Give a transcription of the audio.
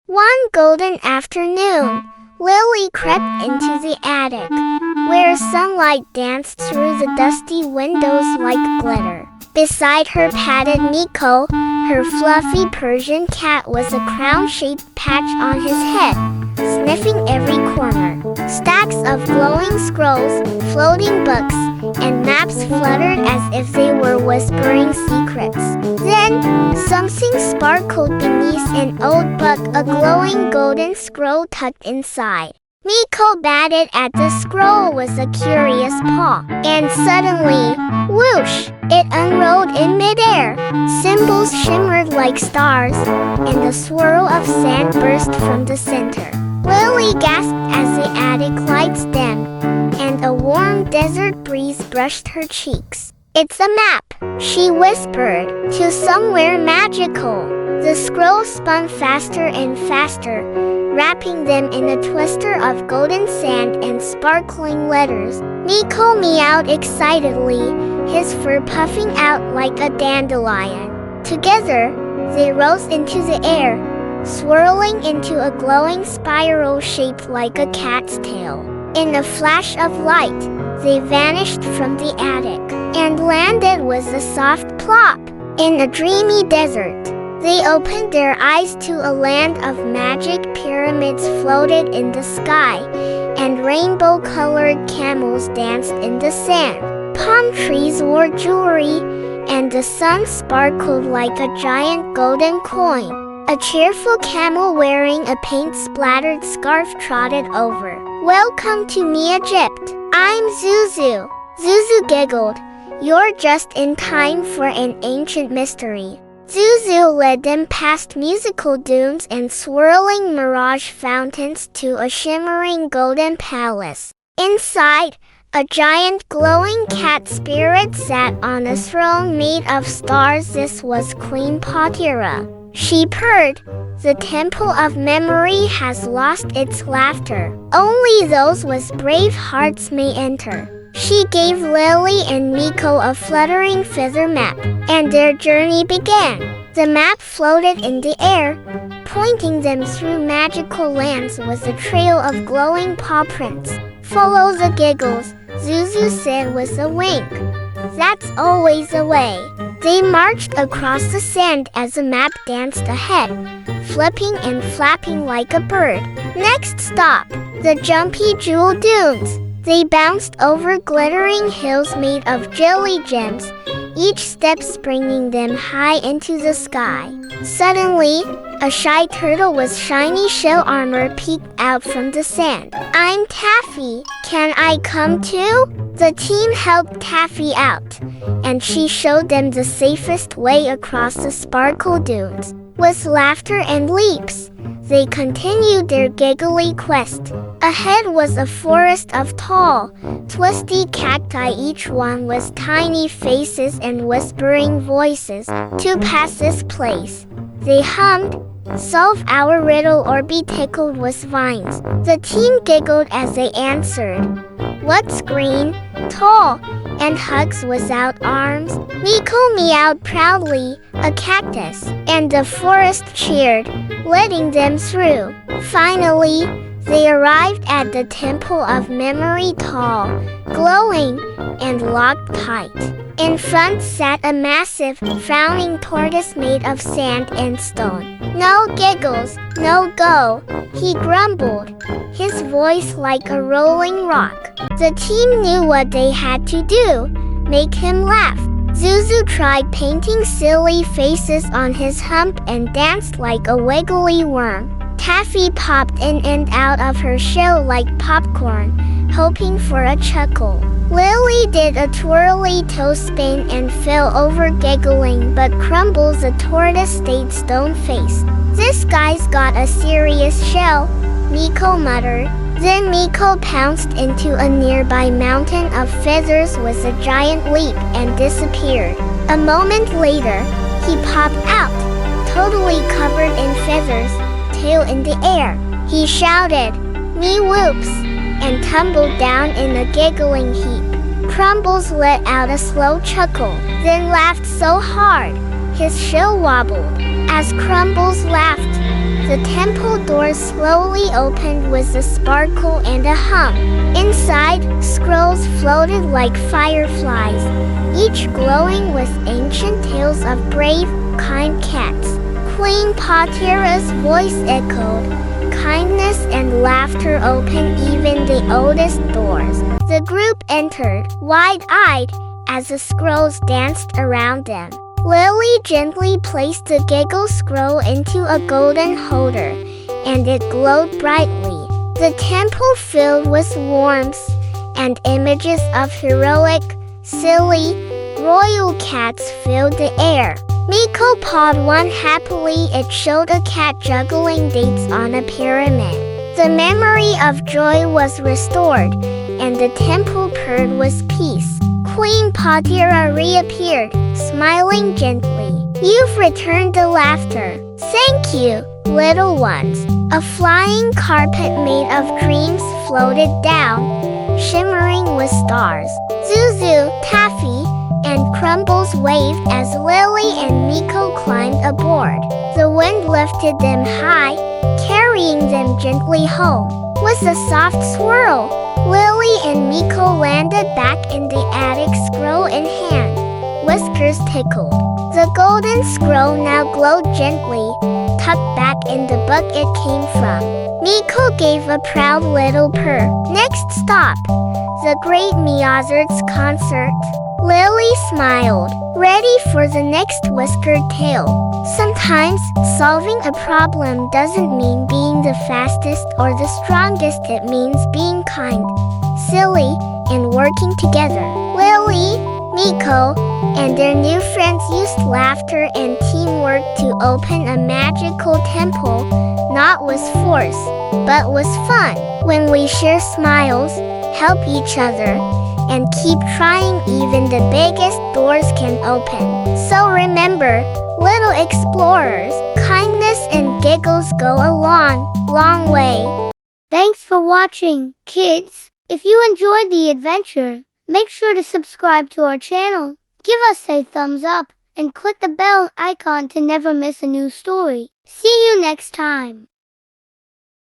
One golden afternoon, Lily crept into the attic, where sunlight danced through the dusty windows like glitter. Beside her padded Meeko, her fluffy Persian cat was a crown-shaped patch on his head, sniffing every corner. Stacks of glowing scrolls, floating books, and maps fluttered as if they were whispering secrets. Then, something sparkled beneath an old book, a glowing golden scroll tucked inside. Meeko batted at the scroll with a curious paw, and suddenly, whoosh! It unrolled in midair. Symbols shimmered like stars, and a swirl of sand burst from the center. Lily gasped as the attic lights dimmed, and a warm desert breeze brushed her cheeks. "It's a map," she whispered, "to somewhere magical." The scroll spun faster and faster, wrapping them in a twister of golden sand and sparkling letters. Meeko meowed excitedly, his fur puffing out like a dandelion. Together, they rose into the air, swirling into a glowing spiral shaped like a cat's tail. In a flash of light, they vanished from the attic and landed with a soft plop in a dreamy desert. They opened their eyes to a land of magic. Pyramids floated in the sky, and rainbow-colored camels danced in the sand. Palm trees wore jewelry, and the sun sparkled like a giant golden coin. A cheerful camel wearing a paint-splattered scarf trotted over. "Welcome to me, Egypt. I'm Zuzu." Zuzu giggled. "You're just in time for an ancient mystery." Zuzu led them past musical dunes and swirling mirage fountains to a shimmering golden palace. Inside, a giant glowing cat spirit sat on a throne made of stars. This was Queen Potira. She purred, "The temple of memory has lost its laughter. Only those with brave hearts may enter." She gave Lily and Meeko a fluttering feather map, and their journey began. The map floated in the air, pointing them through magical lands with a trail of glowing paw prints. "Follow the giggles," Zuzu said with a wink. "That's always the way." They marched across the sand as the map danced ahead, flipping and flapping like a bird. Next stop, the jumpy jewel dunes. They bounced over glittering hills made of jelly gems, each step springing them high into the sky. Suddenly, a shy turtle with shiny shell armor peeked out from the sand. "I'm Taffy. Can I come too?" The team helped Taffy out, and she showed them the safest way across the sparkle dunes. With laughter and leaps, they continued their giggly quest. Ahead was a forest of tall, twisty cacti, each one with tiny faces and whispering voices. "To pass this place," they hummed, "solve our riddle or be tickled with vines." The team giggled as they answered, "What's green, tall, and hugs without arms?" Meeko meowed proudly, "A cactus," and the forest cheered, letting them through. Finally, they arrived at the Temple of Memory, tall, glowing, and locked tight. In front sat a massive, frowning tortoise made of sand and stone. "No giggles, no go," he grumbled, his voice like a rolling rock. The team knew what they had to do: make him laugh. Zuzu tried painting silly faces on his hump and danced like a wiggly worm. Taffy popped in and out of her shell like popcorn, hoping for a chuckle. Lily did a twirly toe spin and fell over giggling, but Crumbles the tortoise stayed stone-faced. "This guy's got a serious shell," Meeko muttered. Then Meeko pounced into a nearby mountain of feathers with a giant leap and disappeared. A moment later, he popped out, totally covered in feathers, tail in the air. He shouted, "Me whoops," and tumbled down in a giggling heap. Crumbles let out a slow chuckle, then laughed so hard, his shell wobbled. As Crumbles laughed, The temple doors slowly opened with a sparkle and a hum. Inside, scrolls floated like fireflies, each glowing with ancient tales of brave, kind cats. Queen Potira's voice echoed. Kindness and laughter opened even the oldest doors. The group entered, wide-eyed, as the scrolls danced around them. Lily gently placed the Giggle scroll into a golden holder, and it glowed brightly. The temple filled with warmth, and images of heroic, silly, royal cats filled the air. Meeko pawed one happily. It showed a cat juggling dates on a pyramid. The memory of joy was restored, and the temple purred with peace. Queen Potira reappeared, smiling gently. You've returned the laughter. Thank you, little ones. A flying carpet made of dreams floated down, shimmering with stars. Zuzu, Taffy, and Crumbles waved as Lily and Meeko climbed aboard. The wind lifted them high, carrying them gently home. With a soft swirl, Lily and Meeko landed back in the attic, scroll in hand. Whiskers tickled. The golden scroll now glowed gently, tucked back in the book it came from. Meeko gave a proud little purr. Next stop, the Great Meowzard's concert. Lily smiled, ready for the next whiskered tale. Sometimes, solving a problem doesn't mean being the fastest or the strongest. It means being kind, silly, and working together. Lily, Meeko, and their new friends used laughter and teamwork to open a magical temple, not with force, but with fun. When we share smiles, help each other, and keep trying, even the biggest doors can open. So remember, little explorers, kindness and giggles go a long, long way. Thanks for watching, kids. If you enjoyed the adventure, make sure to subscribe to our channel, give us a thumbs up, and click the bell icon to never miss a new story. See you next time.